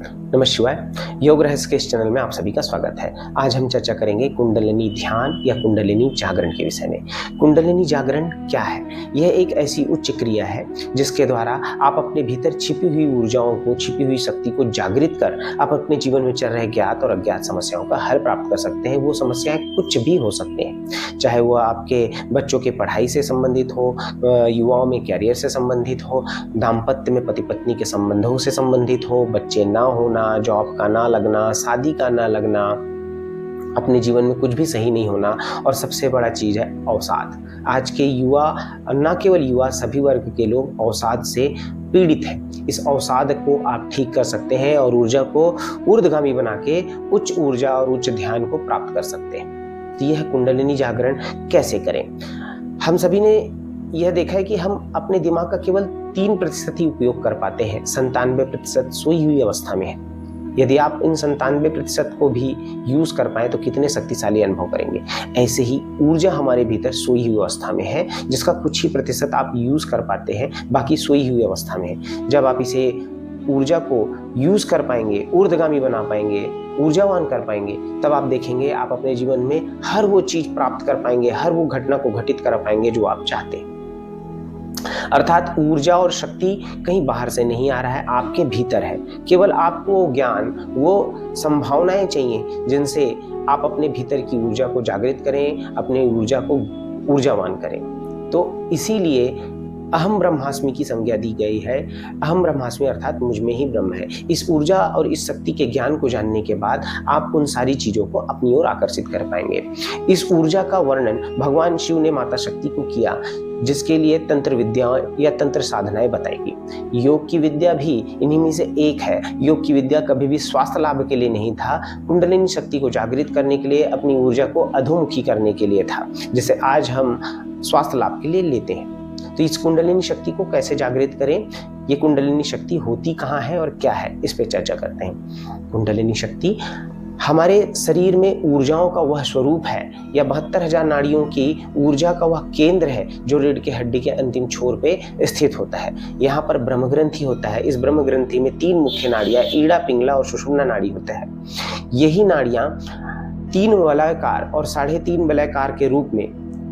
नमः शिवाय। योग रहस्य के इस चैनल में आप सभी का स्वागत है। आज हम चर्चा करेंगे कुंडलिनी ध्यान या कुंडलिनी जागरण के विषय में। कुंडलिनी जागरण क्या है? यह एक ऐसी उच्च क्रिया है जिसके द्वारा आप अपने भीतर छिपी हुई ऊर्जाओं को, छिपी हुई शक्ति को जागृत कर आप अपने जीवन में चल रहे ज्ञात और अज्ञात समस्याओं का हल प्राप्त कर सकते हैं। वो समस्याएं कुछ भी हो सकते हैं, चाहे वो आपके बच्चों के पढ़ाई से संबंधित हो, युवाओं में कैरियर से संबंधित हो, दाम्पत्य में पति पत्नी के संबंधों से संबंधित हो, बच्चे ना होना, जॉब का ना लगना, शादी का ना लगना, अपने जीवन में कुछ भी सही नहीं होना, और सबसे बड़ा चीज है अवसाद। आज के युवा, न केवल युवा, सभी वर्ग के लोग अवसाद से पीड़ित हैं। इस अवसाद को आप ठीक कर सकते हैं और ऊर्जा को ऊर्ध्वगामी बना के उच्च ऊर्जा और उच्च ध्यान को प्राप्त कर सकते हैं। तो यह कुंडलिनी जागरण कैसे करें? हम सभी ने यह देखा है कि हम अपने दिमाग का केवल 3% ही उपयोग कर पाते हैं। 97% सोई हुई अवस्था में है। यदि आप इन 97% को भी यूज कर पाए तो कितने शक्तिशाली अनुभव करेंगे। ऐसे ही ऊर्जा हमारे भीतर सोई हुई अवस्था में है, जिसका कुछ ही प्रतिशत आप यूज कर पाते हैं, बाकी सोई हुई अवस्था में है। जब आप इसे ऊर्जा को यूज कर पाएंगे, ऊर्ध्वगामी बना पाएंगे, ऊर्जावान कर पाएंगे, तब आप देखेंगे आप अपने जीवन में हर वो चीज प्राप्त कर पाएंगे, हर वो घटना को घटित कर पाएंगे जो आप चाहते हैं। अर्थात ऊर्जा और शक्ति कहीं बाहर से नहीं आ रहा है, आपके भीतर है। केवल आपको ज्ञान, वो संभावनाएं चाहिए जिनसे आप अपने भीतर की ऊर्जा को जागृत करें, अपने ऊर्जा को ऊर्जावान करें। तो इसीलिए अहम ब्रह्मास्मि की संज्ञा दी गई है। अहम ब्रह्मास्मि अर्थात मुझ में ही ब्रह्म है। इस ऊर्जा और इस शक्ति के ज्ञान को जानने के बाद आप उन सारी चीजों को अपनी ओर आकर्षित कर पाएंगे। इस ऊर्जा का वर्णन भगवान शिव ने माता शक्ति को किया, जिसके लिए तंत्र विद्या या तंत्र साधनाएं बताएगी। योग की विद्या भी इन्हीं में से एक है। योग की विद्या कभी भी स्वास्थ्य लाभ के लिए नहीं था, कुंडलिनी शक्ति को जागृत करने के लिए, अपनी ऊर्जा को अधोमुखी करने के लिए था, जिसे आज हम स्वास्थ्य लाभ के लिए लेते हैं। तो इस कुंडलिनी शक्ति को कैसे जागृत करें, ये कुंडलिनी शक्ति होती कहाँ है और क्या है, इस पे चर्चा करते हैं। कुंडलिनी शक्ति हमारे शरीर में ऊर्जाओं का वह स्वरूप है, या 72,000 नाड़ियों की ऊर्जा का वह केंद्र है जो रीढ़ की हड्डी के अंतिम छोर पे स्थित होता है। यहाँ पर ब्रह्म ग्रंथि होता है। इस ब्रह्म ग्रंथि में 3 मुख्य नाड़ियां, ईड़ा, पिंगला और सुषुम्ना नाड़ी होता है। यही नाड़ियां 3 वलयाकार और 3.5 वलयाकार के रूप में,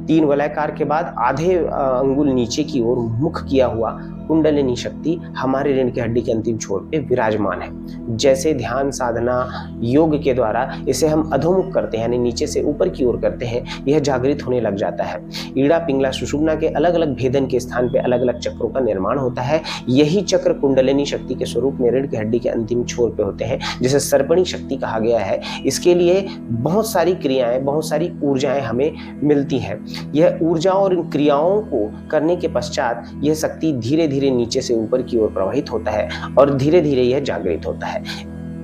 3 वलयाकार के बाद आधे अंगुल नीचे की ओर मुख किया हुआ कुंडलिनी शक्ति हमारे रीढ़ की हड्डी के अंतिम छोर पे विराजमान है। जैसे ध्यान साधना योग के द्वारा इसे हम अधोमुख करते हैं, यानी नीचे से ऊपर की ओर करते हैं, यह जागृत होने लग जाता है। ईड़ा, पिंगला, सुषुम्ना के अलग अलग भेदन के स्थान पे अलग अलग चक्रों का निर्माण होता है। यही चक्र कुंडलिनी शक्ति के स्वरूप में रीढ़ की हड्डी के अंतिम छोर पे होते हैं, जिसे सर्पणी शक्ति कहा गया है। इसके लिए बहुत सारी क्रियाएं, बहुत सारी ऊर्जाएं हमें मिलती हैं। यह ऊर्जा और इन क्रियाओं को करने के पश्चात यह शक्ति धीरे धीरे नीचे से ऊपर की ओर प्रवाहित होता है और धीरे धीरे यह जागृत होता है।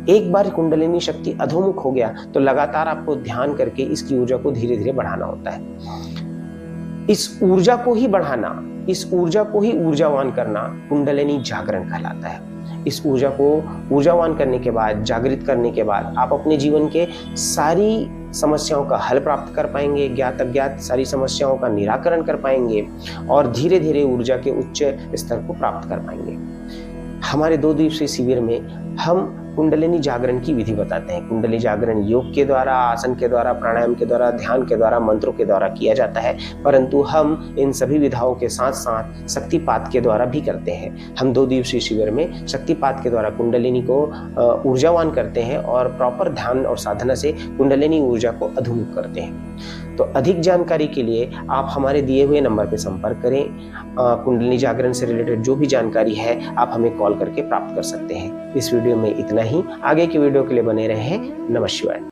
एक बार कुंडलिनी शक्ति अधोमुख हो गया तो लगातार आपको ध्यान करके इसकी ऊर्जा को धीरे धीरे बढ़ाना होता है। इस ऊर्जा को ही बढ़ाना, इस ऊर्जा को ही ऊर्जावान करना कुंडलिनी जागरण कहलाता है। इस ऊर्जा को ऊर्जावान करने के बाद, जागृत करने के बाद आप अपने जीवन के सारी समस्याओं का हल प्राप्त कर पाएंगे, ज्ञात अज्ञात सारी समस्याओं का निराकरण कर पाएंगे और धीरे धीरे ऊर्जा के उच्च स्तर को प्राप्त कर पाएंगे। हमारे 2 दिवसीय शिविर में हम कुंडलिनी जागरण की विधि बताते हैं। कुंडली जागरण योग के द्वारा, आसन के द्वारा, प्राणायाम के द्वारा, ध्यान के द्वारा, मंत्रों के द्वारा किया जाता है, परंतु हम इन सभी विधाओं के साथ साथ शक्तिपात के द्वारा भी करते हैं। हम 2 दिवसीय शिविर में शक्तिपात के द्वारा कुंडलिनी को ऊर्जावान करते हैं और प्रॉपर ध्यान और साधना से कुंडलिनी ऊर्जा को अधोमुख करते हैं। तो अधिक जानकारी के लिए आप हमारे दिए हुए नंबर पर संपर्क करें। कुंडलिनी जागरण से रिलेटेड जो भी जानकारी है आप हमें कॉल करके प्राप्त कर सकते हैं। इस वीडियो में इतना ही। आगे की वीडियो के लिए बने रहें। नमः शिवाय।